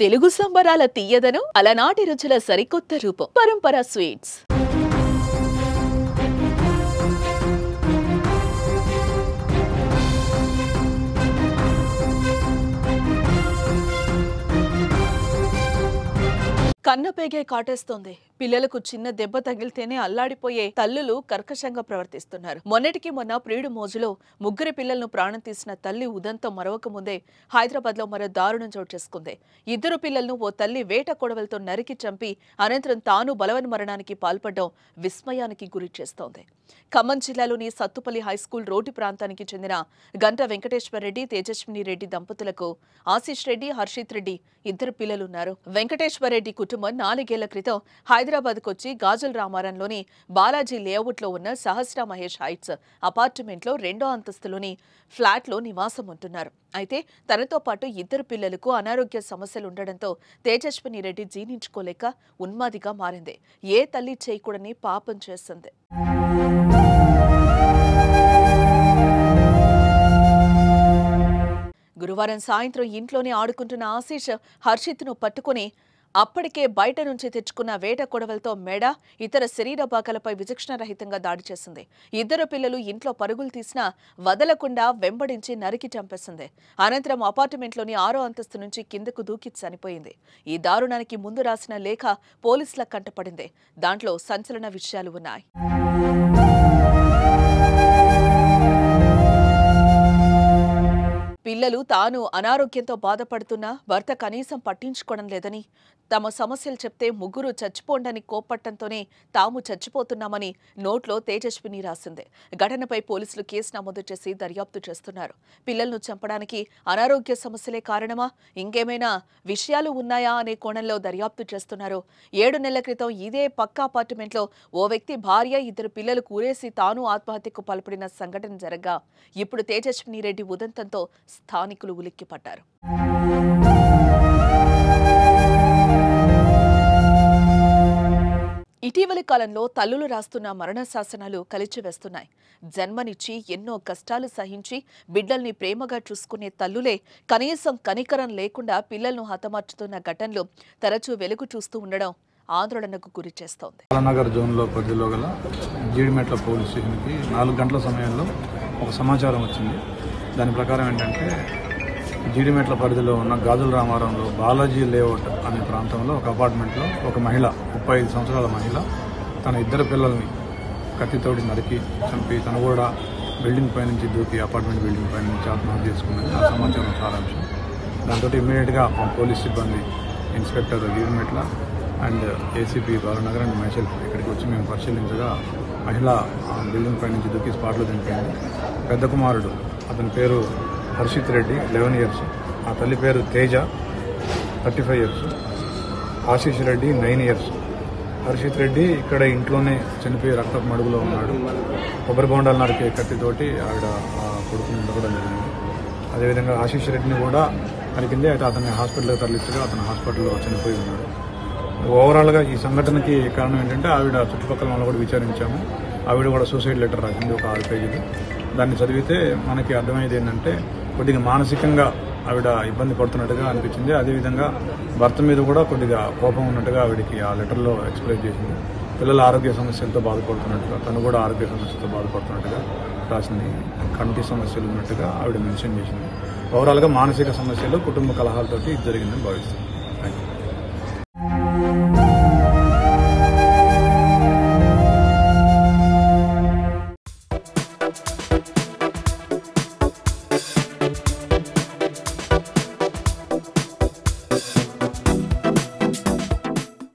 తెలుగు సంబరాల తీయదనం అలనాటి రుచుల సరికొత్త రూపం పరంపర స్వీట్స్. కన్నపేగే కాటేస్తోంది. పిల్లలకు చిన్న దెబ్బ తగిలితేనే అల్లాడిపోయే తల్లులు కర్కశంగా ప్రవర్తిస్తున్నారు. మొన్నటికి మొన్న ప్రియుడు మోజులో ముగ్గురు పిల్లలను ప్రాణం తీసిన తల్లి ఉదంతం మరొక ముందే హైదరాబాద్ లో మరో దారుణం చోటు చేసుకుంది. ఇద్దరు పిల్లలను ఓ తల్లి వేట కొడవలతో నరికి చంపి అనంతరం తాను బలవన్మరణానికి పాల్పడడం విస్మయానికి గురి చేస్తోంది. ఖమ్మం జిల్లాలోని సత్తుపల్లి హైస్కూల్ రోడ్డు ప్రాంతానికి చెందిన గంట వెంకటేశ్వరరెడ్డి, తేజస్విని రెడ్డి దంపతులకు ఆశీష్ రెడ్డి, హర్షిత్ రెడ్డి ఇద్దరు పిల్లలున్నారు. వెంకటేశ్వరరెడ్డి కుటుంబం 4 ఏళ్ల క్రితం హైదరాబాద్కు వచ్చి గాజుల రామారంలోని బాలాజీ లేఅవుట్లో ఉన్న సహస్ర మహేష్ హైట్స్ అపార్ట్మెంట్లో 2వ అంతస్తులోని ఫ్లాట్లో నివాసం ఉంటున్నారు. అయితే తనతో పాటు ఇద్దరు పిల్లలకు అనారోగ్య సమస్యలు ఉండడంతో తేజస్విని రెడ్డి జీర్ణించుకోలేక ఉన్మాదిగా మారింది. ఏ తల్లి చేయకూడని పాపం చేస్తుంది. గురువారం సాయంత్రం ఇంట్లోనే ఆడుకుంటున్న ఆశీష్ హర్షిత్ను పట్టుకుని అప్పటికే బయట నుంచి తెచ్చుకున్న వేట కొడవలతో మెడ, ఇతర శరీర భాగాలపై విచక్షణరహితంగా దాడి చేసింది. ఇద్దరు పిల్లలు ఇంట్లో పరుగులు తీసినా వదలకుండా వెంబడించి నరికి చంపేసింది. అనంతరం అపార్ట్మెంట్లోని 6వ అంతస్తు నుంచి కిందకు దూకి చనిపోయింది. ఈ దారుణానికి ముందు రాసిన లేఖ పోలీసుల కంటపడింది. దాంట్లో సంచలన విషయాలు ఉన్నాయి. పిల్లలు తాను అనారోగ్యంతో బాధపడుతున్నా భర్త కనీసం పట్టించుకోవడం లేదని, తమ సమస్యలు చెప్తే ముగ్గురు చచ్చిపోండని కోప్పట్టంతోనే తాము చచ్చిపోతున్నామని నోట్లో తేజస్విని రాసింది. ఘటనపై పోలీసులు కేసు నమోదు చేసి దర్యాప్తు చేస్తున్నారు. పిల్లలను చంపడానికి అనారోగ్య సమస్యలే కారణమా, ఇంకేమైనా విషయాలు ఉన్నాయా అనే కోణంలో దర్యాప్తు చేస్తున్నారు. 7 నెలల క్రితం ఇదే పక్క అపార్ట్మెంట్లో ఓ వ్యక్తి భార్య, ఇద్దరు పిల్లలు కూరేసి తాను ఆత్మహత్యకు పాల్పడిన సంఘటన జరగ్గా ఇప్పుడు తేజస్విని రెడ్డి ఉదంతంతో స్థానికులు ఉలిక్కిపడ్డారు. ఇటీవలి కాలంలో తల్లులు రాస్తున్న మరణ శాసనాలు కలిచివేస్తున్నాయి. జన్మనిచ్చి ఎన్నో కష్టాలు సహించి బిడ్డల్ని ప్రేమగా చూసుకునే తల్లులే కనీసం కనికరం లేకుండా పిల్లలను హతమార్చుతున్న ఘటనలు తరచూ వెలుగు చూస్తూ ఉండడం ఆందోళనకు గురి చేస్తోంది. నగర్ జోన్లో పరిధిలో గల జీడిమెట్ల పోలీస్ స్టేషన్కి 4 గంటల సమయంలో ఒక సమాచారం వచ్చింది. దాని ప్రకారం ఏంటంటే జీడిమెట్ల పరిధిలో ఉన్న గాజుల రామారంలో బాలాజీ లేఅవుట్ అనే ప్రాంతంలో ఒక అపార్ట్మెంట్లో ఒక మహిళ, 35 సంవత్సరాల మహిళ, తన ఇద్దరు పిల్లల్ని కత్తితోటి నరికి చంపి తను కూడా బిల్డింగ్ పై నుంచి దూకి అపార్ట్మెంట్ బిల్డింగ్ పై నుంచి ఆత్మహత్య చేసుకున్నది ఆ సమాచారం సారాంశం. దాంతో ఇమ్మీడియట్గా పోలీస్ సిబ్బంది, inspector Jeedimetla and ACP Balanagar and myself ఇక్కడికి వచ్చి మేము పరిశీలించగా మహిళ బిల్డింగ్ పై నుంచి దూకి స్పాట్లో చనిపోయింది. పెద్ద కుమారుడు, అతని పేరు హర్షిత్ రెడ్డి 11 ఇయర్స్, ఆ తల్లి పేరు తేజ 35 ఇయర్స్, ఆశీష్ రెడ్డి 9 ఇయర్స్. హర్షిత్ రెడ్డి ఇక్కడ ఇంట్లోనే చనిపోయి రక్తపు మడుగులో ఉన్నాడు. కొబ్బరి బొండాలు నరికే కత్తితోటి ఆవిడ కొడుకుని ఉండడం జరిగింది. అదేవిధంగా ఆశీష్ రెడ్డిని కూడా నరికింది. అయితే అతన్ని హాస్పిటల్కి తరలించగా అతను హాస్పిటల్లో చనిపోయి ఉన్నాడు. ఓవరాల్గా ఈ సంఘటనకి కారణం ఏంటంటే ఆవిడ చుట్టుపక్కల వాళ్ళు కూడా విచారించాము. ఆవిడ కూడా సూసైడ్ లెటర్ రాసింది, ఒక 6 పేజీలు. దాన్ని చదివితే మనకి అర్థమయ్యేది ఏంటంటే కొద్దిగా మానసికంగా ఆవిడ ఇబ్బంది పడుతున్నట్టుగా అనిపించింది. అదేవిధంగా భర్త మీద కూడా కొద్దిగా కోపం ఉన్నట్టుగా ఆవిడకి ఆ లెటర్లో ఎక్స్ప్రెస్ చేసింది. పిల్లల ఆరోగ్య సమస్యలతో బాధపడుతున్నట్టుగా, తను కూడా ఆరోగ్య సమస్యలతో బాధపడుతున్నట్టుగా రాసింది. కంటి సమస్యలు ఉన్నట్టుగా ఆవిడ మెన్షన్ చేసింది. ఓవరాల్గా మానసిక సమస్యలు, కుటుంబ కలహాలతోటి జరిగిందని భావిస్తుంది. Thank you.